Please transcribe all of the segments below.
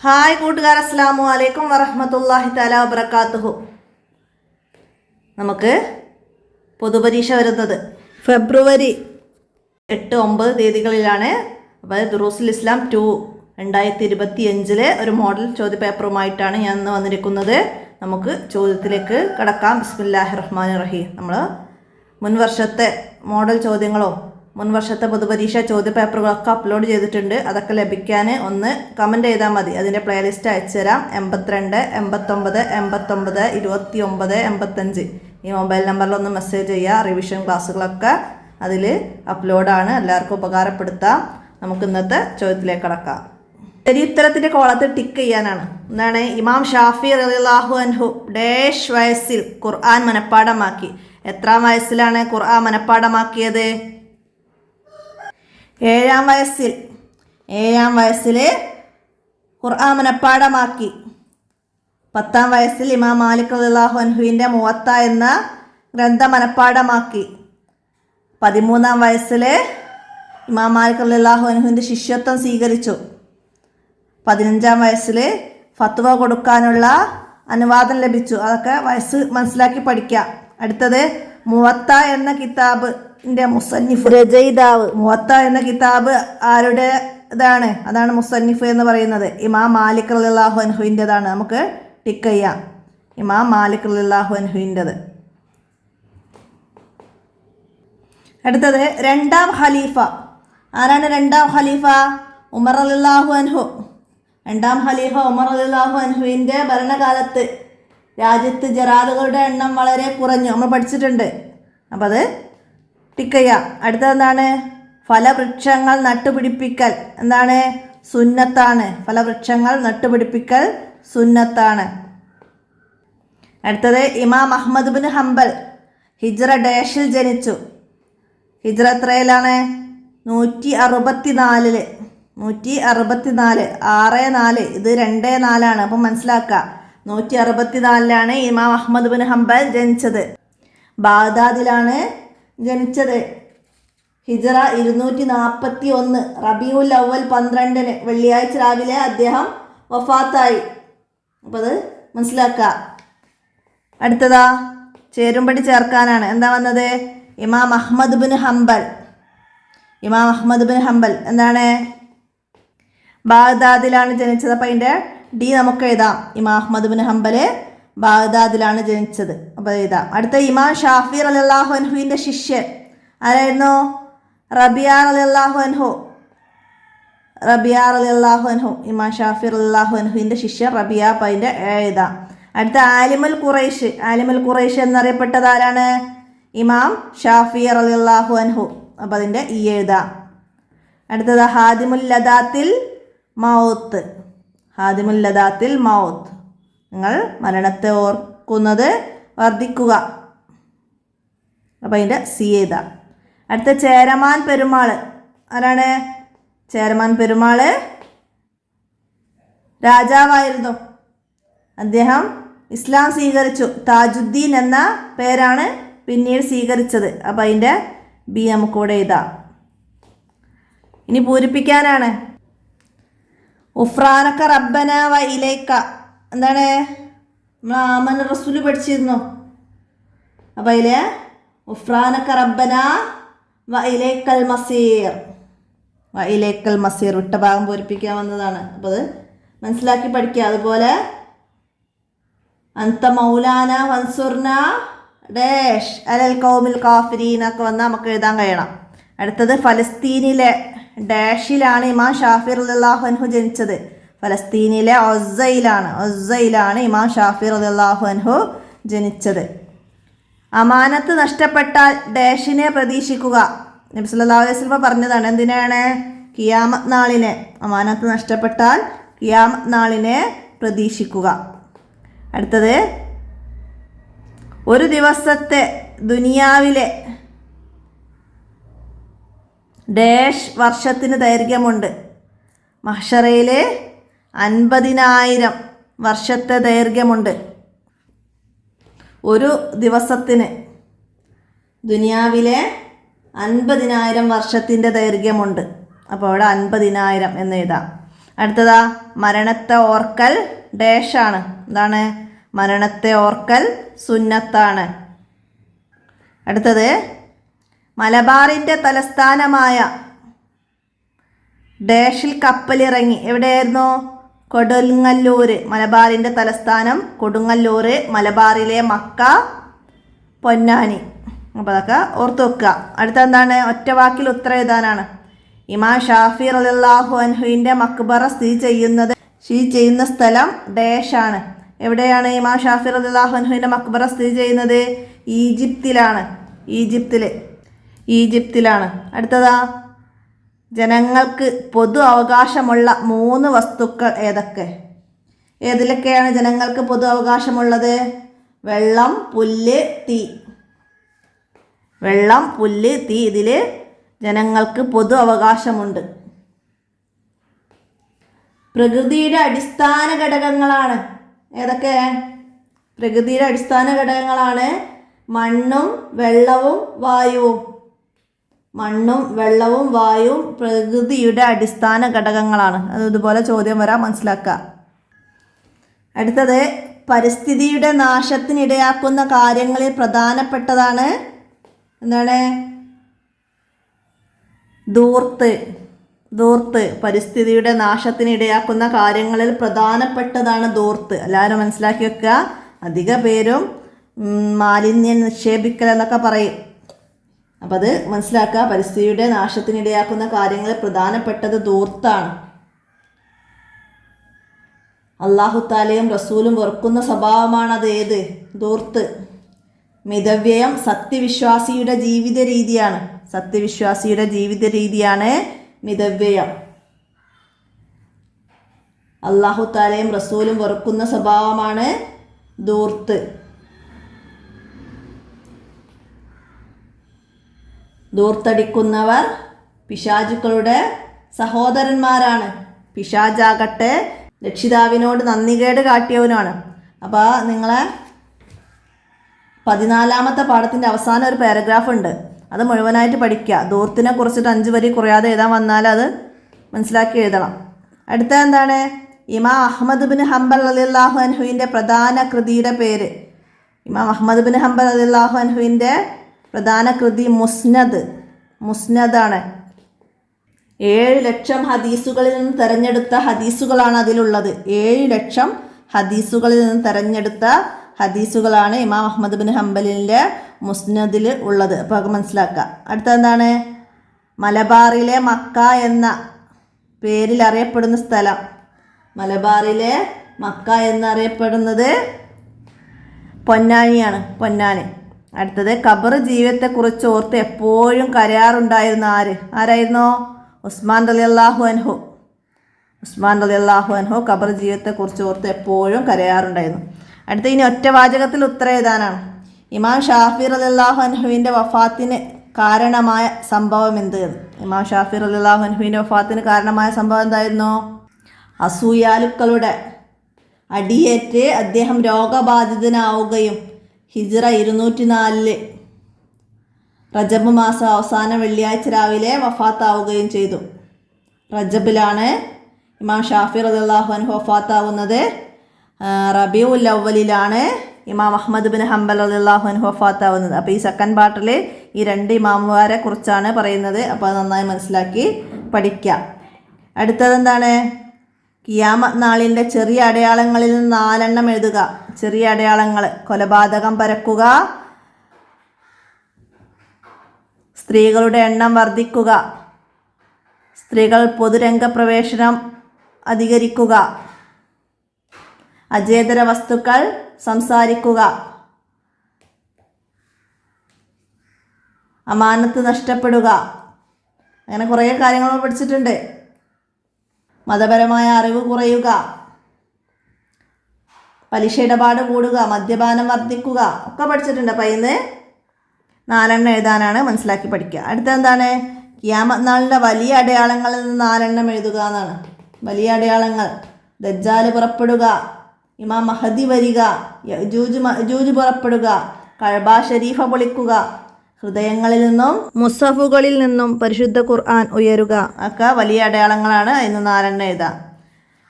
Hi കൂട്ടുകാർ, അസ്സലാമു അലൈക്കും വറഹ്മത്തുള്ളാഹി തആല വബറകാതുഹു. നമുക്ക് പൊതുപരീക്ഷ വരുന്നത് ഫെബ്രുവരി 8-9 തീയതികളിലാണ്. അപ്പോൾ ദുറൂസുൽ ഇസ്ലാം 2 2025 ഒരു മോഡൽ ചോദ്യപേപ്പറുമായിട്ടാണ് ഞാൻ ഇന്ന് വന്നിരിക്കുന്നത്. നമുക്ക് ചോദ്യത്തിലേക്ക് കടക്കാം. ബിസ്മില്ലാഹിർ റഹ്മാനിർ റഹീം. നമ്മൾ മുൻ വർഷത്തെ മോഡൽ ചോദ്യങ്ങളോ മുൻ വർഷത്തെ പൊതുപരീക്ഷ ചോദ്യപേപ്പറുകളൊക്കെ അപ്ലോഡ് ചെയ്തിട്ടുണ്ട്. അതൊക്കെ ലഭിക്കാൻ ഒന്ന് കമൻറ്റ് ചെയ്താൽ മതി. അതിൻ്റെ പ്ലേലിസ്റ്റ് അയച്ചു തരാം. 82 89 89 29 85 ഈ മൊബൈൽ നമ്പറിലൊന്ന് മെസ്സേജ് ചെയ്യുക. റിവിഷൻ ക്ലാസ്സുകളൊക്കെ അതിൽ അപ്ലോഡാണ്. എല്ലാവർക്കും ഉപകാരപ്പെടുത്താം. നമുക്ക് ഇന്നത്തെ ചോദ്യത്തിലേക്ക് കടക്കാം. ശരി ഉത്തരത്തിൻ്റെ കോളത്തിൽ ടിക്ക് ചെയ്യാനാണ്. എന്താണ്? ഇമാം ഷാഫി റളിയല്ലാഹു അൻഹു ഡേഷ് വയസ്സിൽ ഖുർആൻ മനഃപ്പാഠമാക്കി. എത്രാം വയസ്സിലാണ് ഖുർആൻ മനഃപ്പാഠമാക്കിയത്? 7-ാം വയസ്സിൽ. 7-ാം വയസ്സിൽ ഖുർആൻ മനഃപ്പാഠമാക്കി. 10-ാം വയസ്സിൽ ഇമാം മാലിക് റളിയല്ലാഹു അൻഹുവിൻ്റെ മുവത്ത എന്ന ഗ്രന്ഥം മനഃപ്പാഠമാക്കി. 13-ാം വയസ്സിൽ ഇമാം മാലിക് റളിയല്ലാഹു അൻഹുവിൻ്റെ ശിഷ്യത്വം സ്വീകരിച്ചു. 15-ാം വയസ്സിൽ ഫത്വ കൊടുക്കാനുള്ള അനുവാദം ലഭിച്ചു. അതൊക്കെ വയസ്സ് മനസ്സിലാക്കി പഠിക്കാം. അടുത്തത് മുവത്ത എന്ന കിതാബിൻ്റെ മുസന്നിഫ് രചയിതാവ്. മുവത്ത എന്ന കിതാബ് ആരുടെ ഇതാണ്? അതാണ് മുസന്നിഫ് എന്ന് പറയുന്നത്. ഇമാം മാലിക് റളിയല്ലാഹു അൻഹുവിൻ്റെതാണ്. നമുക്ക് ടിക്ക് ചെയ്യാം. ഇമാം മാലിക് റളിയല്ലാഹു അൻഹുവിൻ്റെത്. അടുത്തത് 2-ാം ഖലീഫ. ആരാണ് 2-ാം ഖലീഫ? ഉമർ റളിയല്ലാഹു അൻഹു. 2-ാം ഖലീഫ ഉമർ റളിയല്ലാഹു അൻഹുവിൻ്റെ ഭരണകാലത്ത് രാജ്യത്ത് ജറാദുകളുടെ എണ്ണം വളരെ കുറഞ്ഞു. നമ്മൾ പഠിച്ചിട്ടുണ്ട്. അപ്പോൾ അത് ടിക്ക് ചെയ്യാം. അടുത്തത് എന്താണ്? ഫലവൃക്ഷങ്ങൾ നട്ടുപിടിപ്പിക്കൽ എന്താണ്? സുന്നത്താണ്. ഫലവൃക്ഷങ്ങൾ നട്ടുപിടിപ്പിക്കൽ സുന്നത്താണ്. അടുത്തത് ഇമാം അഹ്മദ് ബിൻ ഹംബൽ ഹിജ്റ ഡാഷിൽ ജനിച്ചു. ഹിജ്റ എത്രയിലാണ്? 164. 164 6-4 ഇത് 2-4 അപ്പം മനസ്സിലാക്കുക. 164 ഇമാം അഹ്മദ് ബിൻ ഹംബൽ ജനിച്ചത്. ബാഗ്ദാദിലാണ് ജനിച്ചത്. ഹിജ്റ 241 റബീഉൽ അവ്വൽ 12 വെള്ളിയാഴ്ച രാവിലെ അദ്ദേഹം വഫാത്തായി. അപ്പോൾ അത് മനസ്സിലാക്കുക. അടുത്തതാ ചേരുംപടി ചേർക്കാനാണ്. എന്താ വന്നത്? ഇമാം അഹ്മദ് ബിൻ ഹംബൽ. ഇമാം അഹ്മദ് ബിൻ ഹംബൽ എന്താണ്? ബാഗ്ദാദിലാണ് ജനിച്ചത്. അപ്പം അതിൻ്റെ ഡി നമുക്ക് എഴുതാം. ഇമാം അഹ്മദ് ബിൻ ഹംബൽ ബാഗ്ദാദിലാണ് ജനിച്ചത്. അപ്പോൾ എഴുതാം. അടുത്ത ഇമാം ഷാഫി റളിയല്ലാഹു അൻഹുവിൻ്റെ ശിഷ്യൻ ആരായിരുന്നു? റബിയ റളിയല്ലാഹു അൻഹു. റബിയ റളിയല്ലാഹു അൻഹു. ഇമാം ഷാഫി റളിയല്ലാഹു അൻഹുവിൻ്റെ ശിഷ്യൻ റബിയ. അപ്പം അതിൻ്റെ എഴുതാം. അടുത്ത ആലിമുൽ ഖുറൈഷ്. ആലിമുൽ ഖുറൈഷ് എന്നറിയപ്പെട്ടത് ആരാണ്? ഇമാം ഷാഫി റളിയല്ലാഹു അൻഹു. അപ്പോൾ അതിൻ്റെ ഈ എഴുതാം. അടുത്തത് ഹാദിമുൽ ലദാത്തിൽ മൗത്ത്. ഹാദിമുൽ ലദാത്തിൽ മൗത്ത്. നിങ്ങൾ മരണത്തെ ഓർക്കുന്നത് വർദ്ധിക്കുക. അപ്പോൾ അതിൻ്റെ സി എഴുതാം. അടുത്ത ചേരമാൻ പെരുമാൾ ആരാണ്? ചേരമാൻ പെരുമാൾ രാജാവായിരുന്നു. അദ്ദേഹം ഇസ്ലാം സ്വീകരിച്ചു. താജുദ്ദീൻ എന്ന പേരാണ് പിന്നീട് സ്വീകരിച്ചത്. അപ്പോൾ അതിൻ്റെ ബി നമുക്കിവിടെ എഴുതാം. ഇനി പൂരിപ്പിക്കാനാണ്. ഉഫ്രാനക റബ്ബന വ ഇലൈക എന്താണ്? നമ്മൾ ആമന റസൂൽ പഠിച്ചിരുന്നു. അപ്പോൾ അതിൽ ഉഫ്രാനക റബ്ബന വ ഇലൈക്കൽ മസീർ. വ ഇലൈക്കൽ മസീർ വിട്ട ഭാഗം പൂരിപ്പിക്കാൻ വന്നതാണ്. അപ്പോൾ അത് മനസ്സിലാക്കി പഠിക്കുക. അതുപോലെ അന്ത മൗലാന വൻസുർന ഡാഷ് അലൽ ഖൗമിൽ കാഫിരീൻ ഒക്കെ വന്നാൽ നമുക്ക് എഴുതാൻ കഴിയണം. അടുത്തത് ഫലസ്തീനിലെ ഡാഷിലാണ് ഇമാം ഷാഫി റളിയല്ലാഹു അൻഹു ജനിച്ചത്. ഫലസ്തീനിലെ ഒസ്സയിലാണ് ഇമാം ഷാഫി റളിയല്ലാഹു അൻഹു ജനിച്ചത്. അമാനത്ത് നഷ്ടപ്പെട്ടാൽ ഡാഷിനെ പ്രതീക്ഷിക്കുക. നബി സല്ലല്ലാഹു അലൈഹി വസല്ലം പറഞ്ഞതാണ്. എന്തിനാണ്? ഖിയാമത്ത് നാളിനെ. അമാനത്ത് നഷ്ടപ്പെട്ടാൽ ഖിയാമത്ത് നാളിനെ പ്രതീക്ഷിക്കുക. അടുത്തത് ഒരു ദിവസത്തെ ദുനിയാവിലെ ഡാഷ് വർഷത്തിന് ദൈർഘ്യമുണ്ട്. മഹ്ശറയിൽ 50,000 വർഷത്തെ ദൈർഘ്യമുണ്ട്. ഒരു ദിവസത്തിന് ദുനിയാവിലെ 50,000 വർഷത്തിൻ്റെ ദൈർഘ്യമുണ്ട്. അപ്പോൾ അവിടെ 50,000 എന്ന് എഴുതാം. അടുത്തതാ മരണത്തെ ഓർക്കൽ ഡാഷാണ്. എന്താണ്? മരണത്തെ ഓർക്കൽ സുന്നത്താണ്. അടുത്തത് മലബാറിൻ്റെ തലസ്ഥാനമായ ഡാഷിൽ കപ്പലിറങ്ങി. എവിടെയായിരുന്നു? കൊടുങ്ങല്ലൂർ. മലബാറിൻ്റെ തലസ്ഥാനം കൊടുങ്ങല്ലൂർ. മലബാറിലെ മക്ക പൊന്നാനി. അപ്പോൾ അതൊക്കെ ഓർത്ത് വെക്കുക. അടുത്ത എന്താണ്? ഒറ്റ വാക്കിൽ ഉത്തരം എഴുതാനാണ്. ഇമാം ഷാഫി റളിയല്ലാഹു അൻഹുവിൻ്റെ മക്ബറ സ്ഥിതി ചെയ്യുന്ന സ്ഥലം ഡാഷാണ്. എവിടെയാണ് ഇമാം ഷാഫി റളിയല്ലാഹു അൻഹുവിൻ്റെ മക്ബറ സ്ഥിതി ചെയ്യുന്നത്? ഈജിപ്തിലാണ്. ഈജിപ്തിലാണ്. അടുത്തതാ ജനങ്ങൾക്ക് പൊതു അവകാശമുള്ള 3 വസ്തുക്കൾ ഏതിലൊക്കെയാണ് ജനങ്ങൾക്ക് പൊതു അവകാശമുള്ളത്? വെള്ളം, പുല്ല്, തീ. വെള്ളം, പുല്ല്, തീ. ഇതിൽ ജനങ്ങൾക്ക് പൊതു അവകാശമുണ്ട്. പ്രകൃതിയുടെ അടിസ്ഥാന ഘടകങ്ങളാണ് ഏതൊക്കെ? പ്രകൃതിയുടെ അടിസ്ഥാന ഘടകങ്ങളാണ് മണ്ണും വെള്ളവും വായുവും. മണ്ണും വെള്ളവും വായുവും പ്രകൃതിയുടെ അടിസ്ഥാന ഘടകങ്ങളാണ്. അത് ഇതുപോലെ ചോദ്യം വരാൻ മനസ്സിലാക്കുക. അടുത്തത് പരിസ്ഥിതിയുടെ നാശത്തിനിടയാക്കുന്ന കാര്യങ്ങളിൽ പ്രധാനപ്പെട്ടതാണ് എന്താണ്? ധൂർത്ത്. പരിസ്ഥിതിയുടെ നാശത്തിനിടയാക്കുന്ന കാര്യങ്ങളിൽ പ്രധാനപ്പെട്ടതാണ് ധൂർത്ത്. എല്ലാവരും മനസ്സിലാക്കി വെക്കുക. അധിക പേരും മാലിന്യം നിക്ഷേപിക്കൽ എന്നൊക്കെ പറയും. അപ്പം അത് മനസ്സിലാക്കുക. പരിസ്ഥിതിയുടെ നാശത്തിനിടയാക്കുന്ന കാര്യങ്ങളിൽ പ്രധാനപ്പെട്ടത് ധൂർത്താണ്. അല്ലാഹു തആലയും റസൂലും വെറുക്കുന്ന സ്വഭാവമാണത്. ഏത്? ധൂർത്ത്. മിതവ്യയം സത്യവിശ്വാസിയുടെ ജീവിത രീതിയാണ് മിതവ്യയം. അല്ലാഹു തആലയും റസൂലും വെറുക്കുന്ന സ്വഭാവമാണ് ധൂർത്ത്. ധൂർത്തടിക്കുന്നവർ പിശാചുക്കളുടെ സഹോദരന്മാരാണ്. പിശാചാകട്ടെ രക്ഷിതാവിനോട് നന്ദികേട് കാട്ടിയവനാണ്. അപ്പോൾ നിങ്ങളെ 14ാമത്തെ പാഠത്തിൻ്റെ അവസാനം ഒരു പാരഗ്രാഫ് ഉണ്ട്. അത് മുഴുവനായിട്ട് പഠിക്കുക. ധൂർത്തിനെ കുറിച്ചിട്ട് 5 വരി കുറയാതെ എഴുതാൻ വന്നാൽ അത് മനസ്സിലാക്കി എഴുതണം. അടുത്ത എന്താണ്? ഇമാം അഹ്മദ് ബിൻ ഹംബൽ റളിയല്ലാഹു അൻഹുവിൻ്റെ പ്രധാന കൃതിയുടെ പേര്. ഇമാം അഹ്മദ് ബിൻ ഹംബൽ റളിയല്ലാഹു അൻഹുവിൻ്റെ പ്രധാന കൃതി മുസ്നദാണ്. 7 ലക്ഷം ഹദീസുകളിൽ നിന്ന് തിരഞ്ഞെടുത്ത ഹദീസുകളാണ് അതിലുള്ളത്. 7 ലക്ഷം ഹദീസുകളിൽ നിന്ന് തിരഞ്ഞെടുത്ത ഹദീസുകളാണ് ഇമാം അഹ്മദ് ബിൻ ഹംബലിൻ്റെ മുസ്നദിൽ ഉള്ളത്. അപ്പോൾ അത് മനസ്സിലാക്കുക. അടുത്ത എന്താണ്? മലബാറിലെ മക്ക എന്ന പേരിൽ അറിയപ്പെടുന്ന സ്ഥലം. മലബാറിലെ മക്ക എന്നറിയപ്പെടുന്നത് പൊന്നാനിയാണ്. പൊന്നാനി. അടുത്തത് ഖബർ ജീവിതത്തെക്കുറിച്ച് ഓർത്ത് എപ്പോഴും കരയാറുണ്ടായിരുന്ന ആരായിരുന്നു? ഉസ്മാൻ റളിയല്ലാഹു അൻഹു ഖബർ ജീവിതത്തെക്കുറിച്ച് ഓർത്ത് എപ്പോഴും കരയാറുണ്ടായിരുന്നു. അടുത്ത ഇനി ഒറ്റ വാചകത്തിൽ ഉത്തരം എഴുതാനാണ്. ഇമാം ഷാഫി റളിയല്ലാഹു അൻഹുവിൻ്റെ വഫാത്തിന് കാരണമായ സംഭവം എന്ത്? ഇമാം ഷാഫി റളിയല്ലാഹു അൻഹുവിൻ്റെ വഫാത്തിന് കാരണമായ സംഭവം എന്തായിരുന്നു? അസൂയാലുക്കളുടെ അടിയേറ്റ് അദ്ദേഹം രോഗബാധിതനാവുകയും ഹിജ്റ 204 റജബ് മാസം അവസാന വെള്ളിയാഴ്ച രാവിലെ വഫാത്താവുകയും ചെയ്തു. റജബിലാണ് ഇമാം ഷാഫി റളിയല്ലാഹു അൻഹു വഫാത്താവുന്നത്. റബീഉൽ അവ്വലിലാണ് ഇമാം അഹ്മദ് ബിൻ ഹംബൽ റളിയല്ലാഹു അൻഹു വഫാത്താവുന്നത്. അപ്പോൾ ഈ സെക്കൻഡ് പാർട്ടിൽ ഈ 2 ഇമാമുമാരെ കുറിച്ചാണ് പറയുന്നത്. അപ്പോൾ അത് നന്നായി മനസ്സിലാക്കി പഠിക്കുക. അടുത്തത് എന്താണ്? ഖിയാമത്ത് നാളിൻ്റെ ചെറിയ അടയാളങ്ങളിൽ നിന്ന് 4 എണ്ണം എഴുതുക. ചെറിയ അടയാളങ്ങൾ: കൊലപാതകം പരക്കുക, സ്ത്രീകളുടെ എണ്ണം വർദ്ധിക്കുക, സ്ത്രീകൾ പൊതുരംഗപ്രവേശനം അധികരിക്കുക, അചേതര വസ്തുക്കൾ സംസാരിക്കുക, അമാനത്ത് നഷ്ടപ്പെടുക. അങ്ങനെ കുറേ കാര്യങ്ങൾ പഠിച്ചിട്ടുണ്ട്. മതപരമായ അറിവ് കുറയുക, പലിശ ഇടപാട് കൂടുക, മദ്യപാനം വർദ്ധിക്കുക ഒക്കെ പഠിച്ചിട്ടുണ്ട്. അപ്പോൾ ഇന്ന് 4 എണ്ണം എഴുതാനാണ്. മനസ്സിലാക്കി പഠിക്കുക. അടുത്ത എന്താണ്? ഖിയാമത്ത് നാളിൻ്റെ വലിയ അടയാളങ്ങളിൽ നിന്ന് 4 എണ്ണം എഴുതുക എന്നാണ്. വലിയ അടയാളങ്ങൾ: ദജ്ജാൽ പുറപ്പെടുക, ഇമാം മഹദി വരിക, യജൂജ് പുറപ്പെടുക, കഅബ ഷരീഫ പൊളിക്കുക, ഹൃദയങ്ങളിൽ നിന്നും മുസഫുകളിൽ നിന്നും പരിശുദ്ധ ഖുർആൻ ഉയരുക ഒക്കെ വലിയ അടയാളങ്ങളാണ്. ഇന്ന് 4 എണ്ണം എഴുതാം.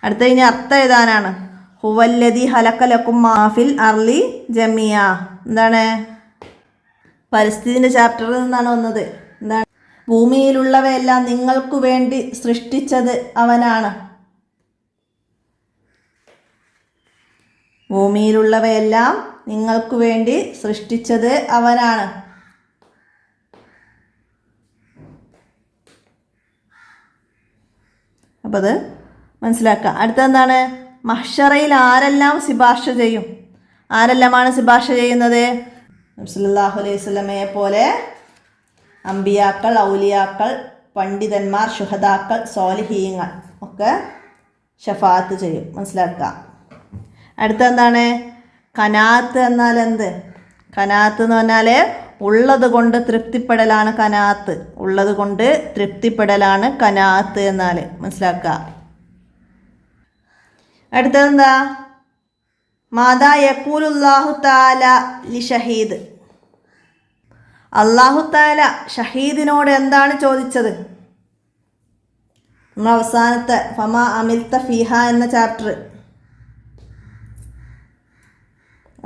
അടുത്ത ഇനി അർത്ഥം എഴുതാനാണ്. ഹുവല്ലദി ഹലക്കലക്കും മാഫിൽ അർലി ജമിയ. എന്താണ്? പരിസ്ഥിതിൻ്റെ ചാപ്റ്ററിൽ നിന്നാണ് വന്നത്. എന്താണ്? ഭൂമിയിലുള്ളവയെല്ലാം നിങ്ങൾക്കു വേണ്ടി സൃഷ്ടിച്ചത് അവനാണ്. ഭൂമിയിലുള്ളവയെല്ലാം നിങ്ങൾക്കു വേണ്ടി സൃഷ്ടിച്ചത് അവനാണ്. അപ്പം അത് മനസ്സിലാക്കുക. അടുത്തെന്താണ്? മഹ്ശറയിൽ ആരെല്ലാം ശുപാർശ ചെയ്യും? ആരെല്ലാമാണ് ശുപാർശ ചെയ്യുന്നത്? സല്ലല്ലാഹു അലൈഹി വസല്ലമയെ പോലെ അമ്പിയാക്കൾ, ഔലിയാക്കൾ, പണ്ഡിതന്മാർ, ശുഹദാക്കൾ, സ്വാലിഹീങ്ങൾ ഒക്കെ ഷഫാഅത്ത് ചെയ്യും. മനസ്സിലാക്കുക. അടുത്തെന്താണ്? ഖനാഅത്ത് എന്നാൽ എന്ത്? ഖനാഅത്ത് എന്ന് പറഞ്ഞാൽ ഉള്ളത് കൊണ്ട് തൃപ്തിപ്പെടലാണ് ഖനാഅത്ത്. ഉള്ളത് കൊണ്ട് തൃപ്തിപ്പെടലാണ് ഖനാഅത്ത് എന്നാൽ. മനസ്സിലാക്കുക. അടുത്തതെന്താ? മാതാ യഖൂലുല്ലാഹു തആല ലി ഷഹീദ്. അല്ലാഹു തആല ഷഹീദിനോട് എന്താണ് ചോദിച്ചത്? നമ്മൾ അവസാനത്തെ ഫമാ അമിൽത ഫീഹ എന്ന ചാപ്റ്റർ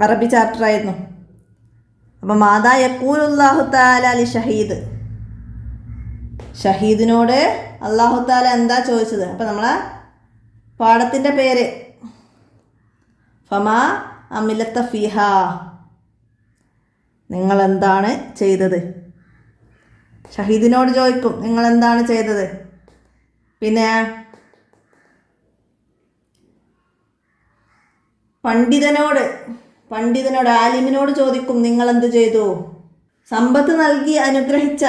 അറബി ചാപ്റ്റർ ആയിരുന്നു. അപ്പം മാതാ യഖൂലുല്ലാഹു തആല ലി ഷഹീദ്, ഷഹീദിനോട് അല്ലാഹു തആല എന്താ ചോദിച്ചത്? അപ്പം നമ്മളെ പാഠത്തിൻ്റെ പേര് ഫമാ അമിലത്ത ഫിഹ, നിങ്ങളെന്താണ് ചെയ്തത്? ഷഹീദിനോട് ചോദിക്കും നിങ്ങളെന്താണ് ചെയ്തത്. പിന്നെ പണ്ഡിതനോട് ആലിമിനോട് ചോദിക്കും നിങ്ങളെന്ത് ചെയ്തു. സമ്പത്ത് നൽകി അനുഗ്രഹിച്ച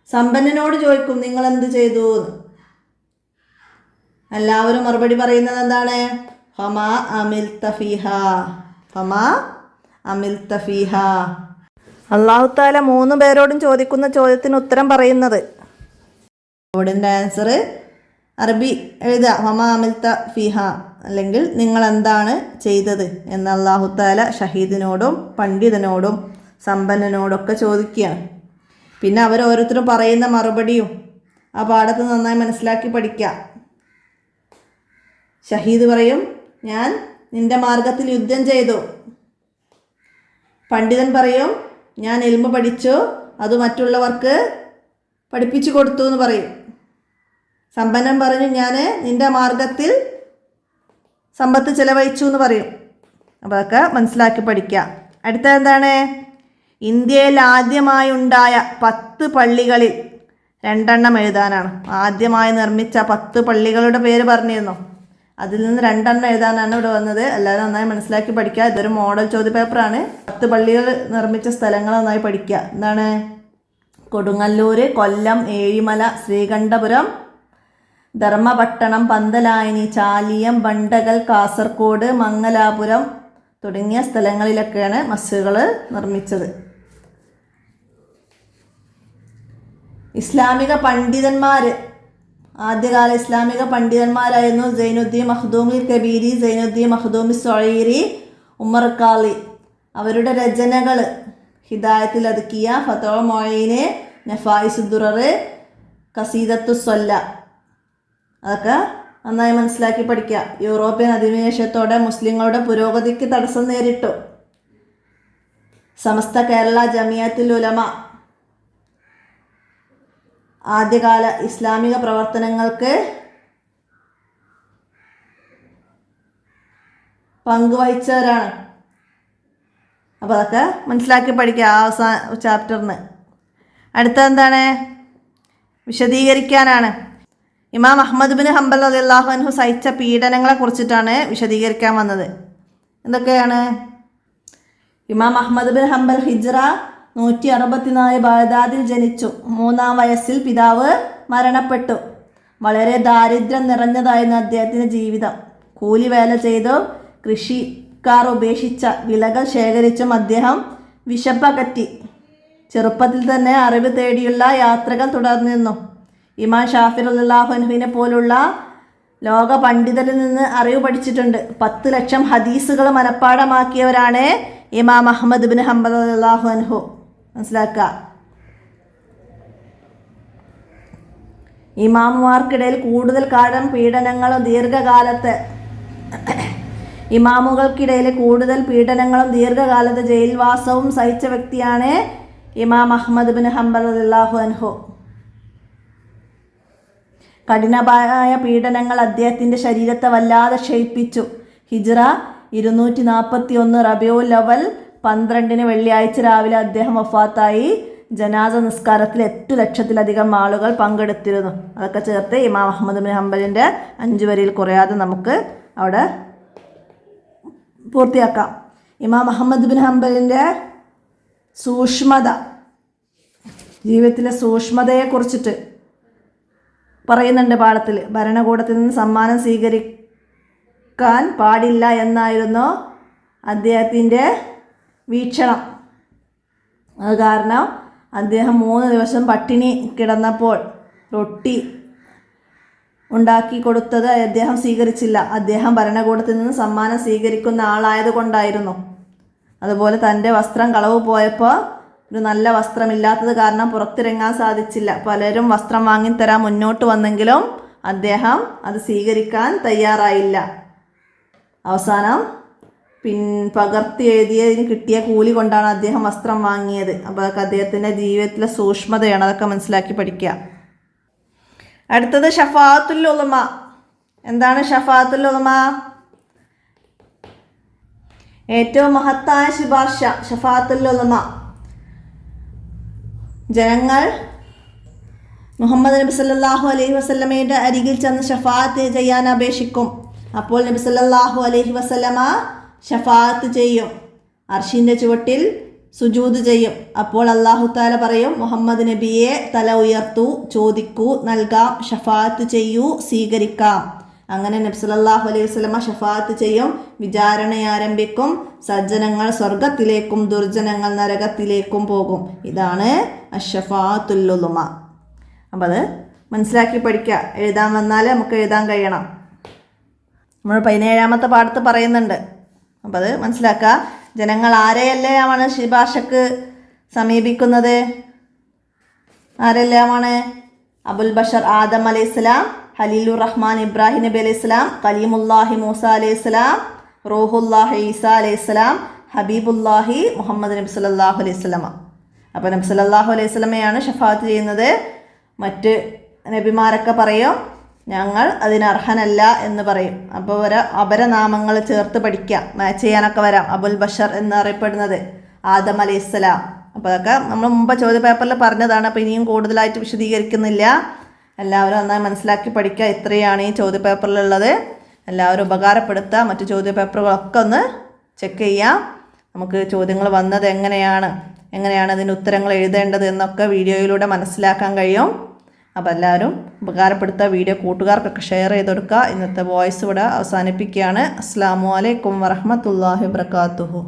സമ്പന്നനോട് ചോദിക്കും നിങ്ങളെന്ത് ചെയ്തു. എല്ലാവരും മറുപടി പറയുന്നത് എന്താണ്? ഫമാ അമിൽത ഫീഹ, ഫമാ അമിൽത ഫീഹ. അല്ലാഹു തആല 3 പേരോടും ചോദിക്കുന്ന ചോദ്യത്തിന് ഉത്തരം പറയുന്നത്. ഇതിൻ്റെ ആൻസർ അറബി എഴുതുക ഫമാ അമിൽത ഫീഹ, അല്ലെങ്കിൽ നിങ്ങൾ എന്താണ് ചെയ്തത് എന്ന് അല്ലാഹു തആല ഷഹീദിനോടും പണ്ഡിതനോടും സമ്പന്നനോടൊക്കെ ചോദിക്കുകയാണ്. പിന്നെ അവരോരോരുത്തരും പറയുന്ന മറുപടിയും ആ പാഠത്ത് നന്നായി മനസ്സിലാക്കി പഠിക്കുക. ഷഹീദ് പറയും ഞാൻ നിന്റെ മാർഗത്തിൽ യുദ്ധം ചെയ്തു. പണ്ഡിതൻ പറയും ഞാൻ ഇൽമു പഠിച്ചു, അത് മറ്റുള്ളവർക്ക് പഠിപ്പിച്ചു കൊടുത്തു എന്ന് പറയും. സമ്പന്നൻ പറഞ്ഞു ഞാൻ നിന്റെ മാർഗത്തിൽ സമ്പത്ത് ചെലവഴിച്ചു എന്ന് പറയും. അപ്പോൾ അതൊക്കെ മനസ്സിലാക്കി പഠിക്കുക. അടുത്തത് എന്താണ്? ഇന്ത്യയിൽ ആദ്യമായി ഉണ്ടായ 10 പള്ളികളിൽ 2 എഴുതാനാണ്. ആദ്യമായി നിർമ്മിച്ച 10 പള്ളികളുടെ പേര് പറഞ്ഞിരുന്നു. അതിൽ നിന്ന് 2 എഴുതാനാണ് ഇവിടെ വന്നത്. എല്ലാവരും നന്നായി മനസ്സിലാക്കി പഠിക്കുക. ഇതൊരു മോഡൽ ചോദ്യപേപ്പറാണ്. 10 പള്ളികൾ നിർമ്മിച്ച സ്ഥലങ്ങൾ നന്നായി പഠിക്കുക. എന്താണ്? കൊടുങ്ങല്ലൂർ, കൊല്ലം, ഏഴിമല, ശ്രീകണ്ഠപുരം, ധർമ്മപട്ടണം, പന്തലായനി, ചാലിയം, ബണ്ടകൽ, കാസർഗോഡ്, മംഗലാപുരം തുടങ്ങിയ സ്ഥലങ്ങളിലൊക്കെയാണ് മസ്ജിദുകൾ നിർമ്മിച്ചത്. ഇസ്ലാമിക പണ്ഡിതന്മാർ, ആദ്യകാല ഇസ്ലാമിക പണ്ഡിതന്മാരായിരുന്നു സൈനുദ്ദീൻ മഖ്ദൂമി കബീരി, സൈനുദ്ദീൻ മഖ്ദൂമി സ്വഈരി, ഉമർ ഖാളി. അവരുടെ രചനകൾ ഹിദായത്തുൽ അദ്കിയ, ഫത്വ മൊഈന്, നഫായിസ് ദുറർ, ഖസീദത്തു സ്വല്ല, അതൊക്കെ നന്നായി മനസ്സിലാക്കി പഠിക്കുക. യൂറോപ്യൻ അധിനിവേശത്തോടെ മുസ്ലിങ്ങളുടെ പുരോഗതിക്ക് തടസ്സം നേരിട്ടു. സമസ്ത കേരള ജമിയത്തുൽ ഉലമ ആദ്യകാല ഇസ്ലാമിക പ്രവർത്തനങ്ങൾക്ക് പങ്കുവഹിച്ചവരാണ്. അപ്പോൾ അതൊക്കെ മനസ്സിലാക്കി പഠിക്കുക അവസാന ചാപ്റ്ററിന്. അടുത്തെന്താണ്? വിശദീകരിക്കാനാണ്. ഇമാം അഹ്മദ് ബിൻ ഹംബൽ റളിയല്ലാഹു അൻഹു സഹിച്ച പീഡനങ്ങളെ കുറിച്ചിട്ടാണ് വിശദീകരിക്കാൻ വന്നത്. എന്തൊക്കെയാണ്? ഇമാം അഹ്മദ് ബിൻ ഹംബൽ ഹിജ്റ 164 ബഗ്ദാദിൽ ജനിച്ചു. 3-ാം വയസ്സിൽ പിതാവ് മരണപ്പെട്ടു. വളരെ ദാരിദ്ര്യം നിറഞ്ഞതായിരുന്നു അദ്ദേഹത്തിൻ്റെ ജീവിതം. കൂലിവേല ചെയ്തു കൃഷിക്കാർ ഉപേക്ഷിച്ച വിളകൾ ശേഖരിച്ചും അദ്ദേഹം വിശപ്പകറ്റി. ചെറുപ്പത്തിൽ തന്നെ അറിവ് തേടിയുള്ള യാത്രകൾ തുടർന്നിരുന്നു. ഇമാം ഷാഫി റളിയല്ലാഹു അൻഹുവിനെ പോലുള്ള ലോക പണ്ഡിതരിൽ നിന്ന് അറിവ് പഠിച്ചിട്ടുണ്ട്. 10 ലക്ഷം ഹദീസുകൾ മനഃപ്പാഠമാക്കിയവരാണ് ഇമാം അഹ്മദ് ബിൻ ഹംബൽ റളിയല്ലാഹു അൻഹു. മനസ്സിലാക്കുക. ഇമാമുമാർക്കിടയിൽ കൂടുതൽ കാലം പീഡനങ്ങളും ദീർഘകാലത്ത് ജയിൽവാസവും സഹിച്ച വ്യക്തിയാണ് ഇമാം അഹ്മദ് ബിൻ ഹംബൽ റളിയല്ലാഹു അൻഹു. കഠിനമായ പീഡനങ്ങൾ അദ്ദേഹത്തിൻ്റെ ശരീരത്തെ വല്ലാതെ ക്ഷയിപ്പിച്ചു. ഹിജ്റ 241 റബീഉൽ അവ്വൽ 12 വെള്ളിയാഴ്ച രാവിലെ അദ്ദേഹം വഫാത്തായി. ജനാസ നിസ്കാരത്തിൽ 8 ലക്ഷത്തിലധികം ആളുകൾ പങ്കെടുത്തിരുന്നു. അതൊക്കെ ചേർത്ത് ഇമാം അഹ്മദ് ബിൻ ഹംബലിൻ്റെ 5 വരിയിൽ കുറയാതെ നമുക്ക് അവിടെ പൂർത്തിയാക്കാം. ഇമാം അഹ്മദ് ബിൻ ഹംബലിൻ്റെ സൂക്ഷ്മത, ജീവിതത്തിലെ സൂക്ഷ്മതയെക്കുറിച്ചിട്ട് പറയുന്നുണ്ട് പാഠത്തിൽ. ഭരണകൂടത്തിൽ നിന്ന് സമ്മാനം സ്വീകരിക്കാൻ പാടില്ല എന്നായിരുന്നു അദ്ദേഹത്തിൻ്റെ വീക്ഷണം. അത് കാരണം അദ്ദേഹം 3 ദിവസം പട്ടിണി കിടന്നപ്പോൾ റൊട്ടി ഉണ്ടാക്കി കൊടുത്തത് അദ്ദേഹം സ്വീകരിച്ചില്ല. അദ്ദേഹം ഭരണകൂടത്തിൽ നിന്ന് സമ്മാനം സ്വീകരിക്കുന്ന ആളായതുകൊണ്ടായിരുന്നു. അതുപോലെ തൻ്റെ വസ്ത്രം കളവ് പോയപ്പോൾ ഒരു നല്ല വസ്ത്രമില്ലാത്തത് കാരണം പുറത്തിറങ്ങാൻ സാധിച്ചില്ല. പലരും വസ്ത്രം വാങ്ങിത്തരാൻ മുന്നോട്ട് വന്നെങ്കിലും അദ്ദേഹം അത് സ്വീകരിക്കാൻ തയ്യാറായില്ല. അവസാനം പകർത്തി എഴുതിയതിന് കിട്ടിയ കൂലി കൊണ്ടാണ് അദ്ദേഹം വസ്ത്രം വാങ്ങിയത്. അപ്പോൾ അതൊക്കെ അദ്ദേഹത്തിൻ്റെ ജീവിതത്തിലെ സൂക്ഷ്മതയാണ്. അതൊക്കെ മനസ്സിലാക്കി പഠിക്കുക. അടുത്തത് ഷഫാഅത്തുൽ ഉലമ. എന്താണ് ഷഫാഅത്തുൽ ഉലമ? ഏറ്റവും മഹത്തായ ശുപാർശ ഷഫാഅത്തുൽ ഉലമ. ജനങ്ങൾ മുഹമ്മദ് നബി സല്ലല്ലാഹു അലൈഹി വസല്ലമയുടെ അരികിൽ ചെന്ന് ഷഫാഅത്ത് ചെയ്യാൻ അപേക്ഷിക്കും. അപ്പോൾ നബി സല്ലല്ലാഹു അലൈഹി വസല്ലമ ഷഫാഅത്ത് ചെയ്യും. അർശിൻ്റെ ചുവട്ടിൽ സുജൂദ് ചെയ്യും. അപ്പോൾ അല്ലാഹു തആല പറയും, മുഹമ്മദ് നബിയെ തല ഉയർത്തൂ, ചോദിക്കൂ, നൽകാം, ഷഫാഅത്ത് ചെയ്യൂ, സ്വീകരിക്കാം. അങ്ങനെ നബി സല്ലല്ലാഹു അലൈഹി വസല്ലമ ഷഫാഅത്ത് ചെയ്യും. വിചാരണ ആരംഭിക്കും. സജ്ജനങ്ങൾ സ്വർഗത്തിലേക്കും ദുർജനങ്ങൾ നരകത്തിലേക്കും പോകും. ഇതാണ് അഷ്ഷഫാഅത്തുൽ ഉലമ. അപ്പം അത് മനസ്സിലാക്കി പഠിക്കുക. എഴുതാൻ വന്നാൽ നമുക്ക് എഴുതാൻ കഴിയണം. നമ്മൾ 17ാമത്തെ പാഠത്ത് പറയുന്നുണ്ട്. അപ്പം അത് മനസ്സിലാക്കുക. ജനങ്ങൾ ആരെയെല്ലാമാണ് ശുപാർശക്ക് സമീപിക്കുന്നത്? ആരെല്ലാമാണ്? അബുൽ ബഷർ ആദം അലൈഹിസ്സലാം, ഖലീലുർ റഹ്മാൻ ഇബ്രാഹിം നബി അലൈഹിസ്സലാം, കലീമുല്ലാഹി മൂസ അലൈഹിസ്സലാം, റൂഹുല്ലാഹി ഈസ അലൈഹിസ്സലാം, ഹബീബുല്ലാഹി മുഹമ്മദ് നബി സല്ലല്ലാഹു അലൈഹി വസല്ലമ. അപ്പോൾ നബി സല്ലല്ലാഹു അലൈഹി വസല്ലമയാണ് ഷഫാഅത്ത് ചെയ്യുന്നത്. മറ്റ് നബിമാരൊക്കെ പറയും ഞങ്ങൾ അതിനർഹനല്ല എന്ന് പറയും. അപ്പോൾ അവരെ നാമങ്ങൾ ചേർത്ത് പഠിക്കുക. മാച്ച് ചെയ്യാനൊക്കെ വരാം. അബുൽ ബഷർ എന്നറിയപ്പെടുന്നത് ആദം അലൈഹിസ്സലാം. അപ്പോൾ അതൊക്കെ നമ്മൾ മുമ്പ് ചോദ്യപേപ്പറിൽ പറഞ്ഞതാണ്. അപ്പോൾ ഇനിയും കൂടുതലായിട്ട് വിശദീകരിക്കുന്നില്ല. എല്ലാവരും നന്നായി മനസ്സിലാക്കി പഠിക്കുക. ഇത്രയാണ് ഈ ചോദ്യപേപ്പറിലുള്ളത്. എല്ലാവരും ഉപകാരപ്പെടുത്തുക. മറ്റു ചോദ്യപേപ്പറുകളൊക്കെ ഒന്ന് ചെക്ക് ചെയ്യാം. നമുക്ക് ചോദ്യങ്ങൾ വന്നത് എങ്ങനെയാണ് അതിന് ഉത്തരങ്ങൾ എഴുതേണ്ടത് എന്നൊക്കെ വീഡിയോയിലൂടെ മനസ്സിലാക്കാൻ കഴിയും. അപ്പോൾ എല്ലാവരും ഉപകാരപ്പെടുത്തുക. വീഡിയോ കൂട്ടുകാർക്കൊക്കെ ഷെയർ ചെയ്ത് കൊടുക്കുക. ഇന്നത്തെ വോയിസ് ഇവിടെ അവസാനിപ്പിക്കുകയാണ്. അസ്സലാമു അലൈക്കും വറഹ്മത്തുള്ളാഹി വബറകാതുഹു.